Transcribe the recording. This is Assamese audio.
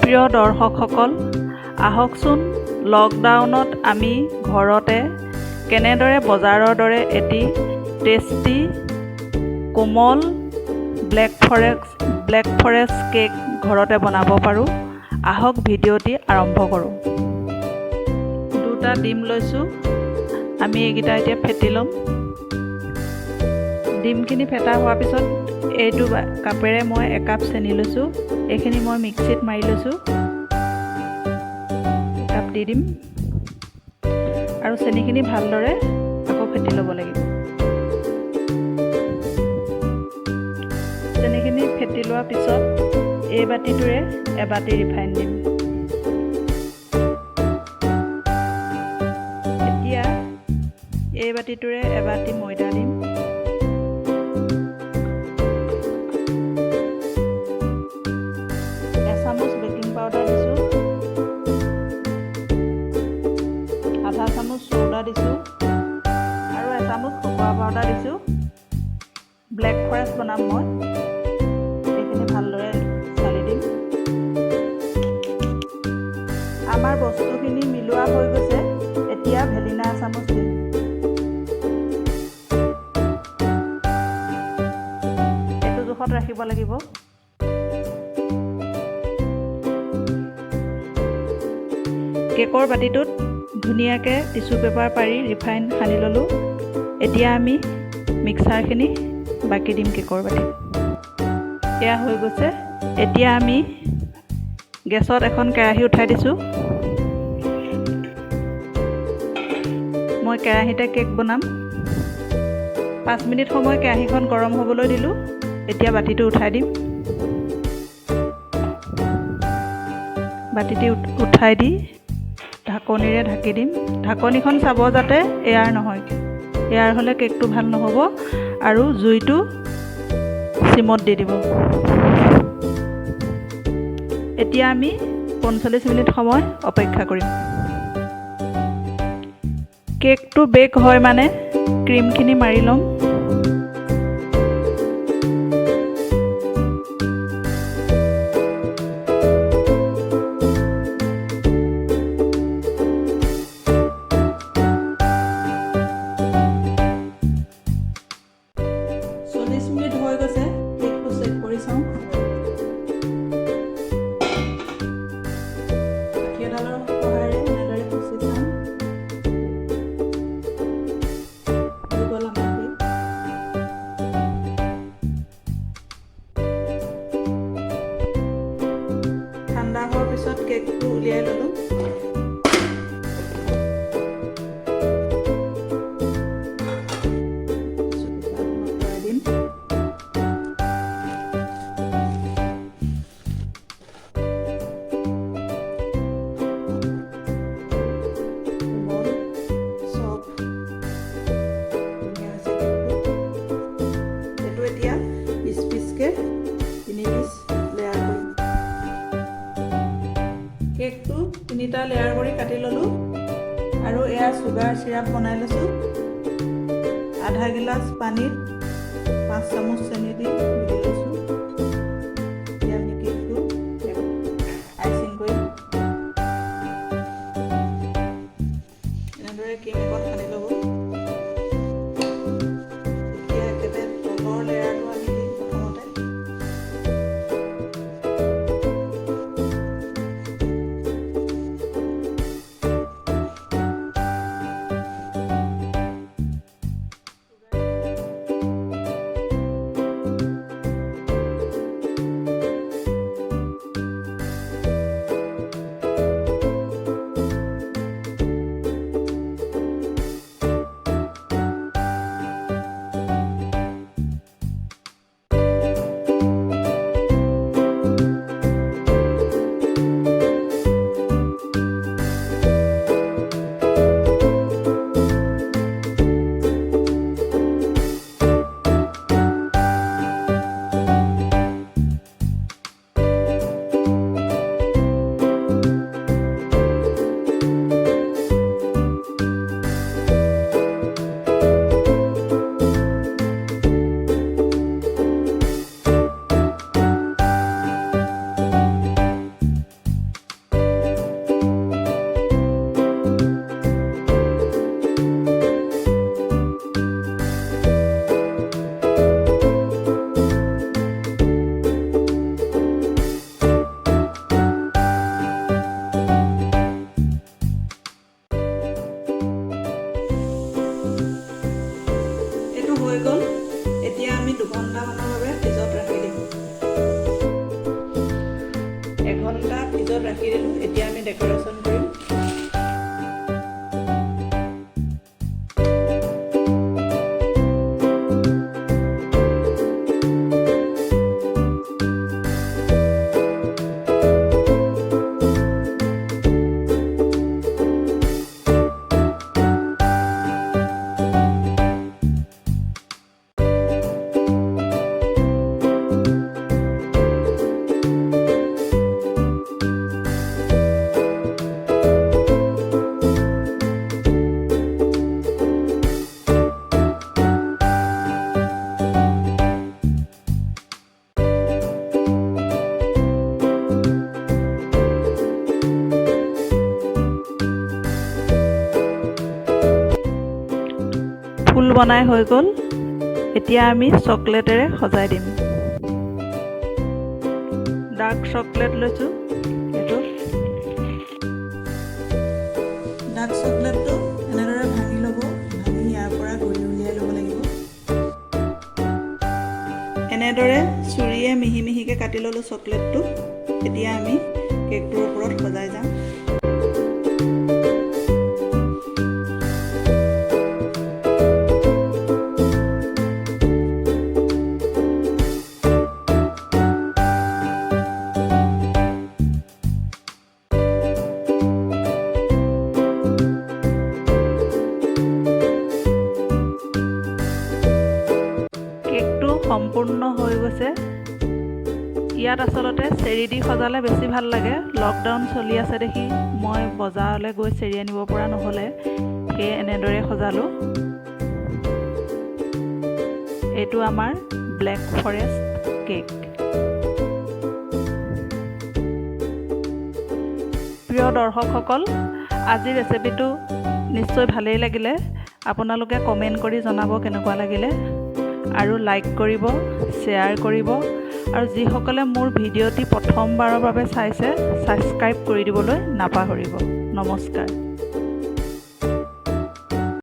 প্ৰিয় দৰ্শকসকল, আহকচোন লকডাউনত আমি ঘৰতে কেনেদৰে বজাৰৰ দৰে এটি টেষ্টি কোমল ব্লেক ফৰেষ্ট কেক ঘৰতে বনাব পাৰোঁ। আহক ভিডিঅ'টি আৰম্ভ কৰোঁ। দুটা ডিম লৈছোঁ, আমি এইকেইটা এতিয়া ফেটি ল'ম। ডিমখিনি ফেটা হোৱাৰ পিছত এইটো কাপেৰে মই একাপ চেনি লৈছোঁ, এইখিনি মই মিক্সিত মাৰি লৈছোঁ। একাপ দি দিম আৰু চেনিখিনি ভালদৰে আকৌ ফেটি ল'ব লাগিব। চেনিখিনি ফেটি লোৱাৰ পিছত এই বাতিটোৰে এবাতি ৰিফাইন দিম। এতিয়া এই বাতিটোৰে এবাতি ময়দা দিম। এচামুচ বেকিং পাউডাৰ দিছোঁ, আধা চামুচ চৌদা দিছোঁ আৰু এচামুচ কোকোৱা পাউডাৰ দিছোঁ। ব্লেক ফৰেষ্ট বনাম মই, এইখিনি ভালদৰে চালি দিম। আমাৰ বস্তুখিনি মিলোৱা হৈ গৈছে, এতিয়া ভেনিলা এচামুচ দিম। এইটো জোখত ৰাখিব লাগিব। কেকৰ বাতিটোত ধুনীয়াকৈ টিচু পেপাৰ পাৰি ৰিফাইন সানি ল'লোঁ। এতিয়া আমি মিক্সাৰখিনি বাকি দিম কেকৰ বাতিত। এয়া হৈ গৈছে। এতিয়া আমি গেছত এখন কেৰাহী উঠাই দিছোঁ। মই কেৰাহীতে কেক বনাম। 5 মিনিট সময় কেৰাহীখন গৰম হ'বলৈ দিলোঁ। এতিয়া বাতিটো উঠাই দিম। বাতিটি উঠাই দি ঢাকনিৰে ঢাকি দিম। ঢাকনিখন চাব যাতে এয়াৰ নহয়, এয়াৰ হ'লে কেকটো ভাল নহ'ব আৰু জুইটো চিমত দি দিব। এতিয়া আমি 45 মিনিট সময় অপেক্ষা কৰিম। কেকটো বেক হয় মানে ক্ৰীমখিনি মাৰি ল'ম। মিনিট হৈ গৈছে, কেকটো চেক কৰি চাওঁ। কাঠি এডালৰ সহায়েৰে এনেদৰে খুচি চাম। হৈ গ'ল আমাৰ কেক। ঠাণ্ডা হোৱাৰ পিছত কেকটো উলিয়াই ল'লোঁ। এতিয়া পিচ পিচকৈ 3 পিচ লেয়াৰ কৰিম। কেকটো 3টা লেয়াৰ কৰি কাটি ল'লোঁ আৰু এয়া চুগাৰ চিৰাপ বনাই লৈছোঁ। আধা গিলাচ পানীত 5 চামুচ চেনি দি গুলি লৈছোঁ। এতিয়া আমি কেকটো আইচিং কৰিম। এনেদৰে ক্ৰীম এখন সানি ল'ব। ফ্ৰিজত ৰাখি দিলোঁ। এতিয়া আমি ডেক'ৰেশ্যন কৰিম। ফুল বনাই হৈ গ'ল। এতিয়া আমি চকলেটেৰে সজাই দিম। ডাৰ্ক চকলেট লৈছোঁ। এইটো ডাৰ্ক চকলেটটো এনেদৰে ভাঙি ল'ব। ভাঙি ইয়াৰ পৰা গুৰি উলিয়াই ল'ব লাগিব। এনেদৰে চুৰিয়ে মিহি মিহিকৈ কাটি ল'লোঁ চকলেটটো। এতিয়া আমি কেকটোৰ ওপৰত সজাই যাম। সম্পূৰ্ণ হৈ গৈছে। ইয়াত আচলতে চেৰি দি সজালে বেছি ভাল লাগে। লকডাউন চলি আছে দেখি মই বজাৰলৈ গৈ চেৰি আনিব পৰা নহ'লে, সেয়ে এনেদৰে সজালোঁ। এইটো আমাৰ ব্লেক ফৰেষ্ট কেক। প্ৰিয় দৰ্শকসকল, আজিৰ ৰেচিপিটো নিশ্চয় ভালেই লাগিলে। আপোনালোকে কমেণ্ট কৰি জনাব কেনেকুৱা লাগিলে, আৰু লাইক কৰিব, শ্বেয়াৰ কৰিব, আৰু যিসকলে মোৰ ভিডিঅ'টি প্ৰথমবাৰৰ বাবে চাইছে ছাবস্ক্ৰাইব কৰি দিবলৈ নাপাহৰিব। নমস্কাৰ।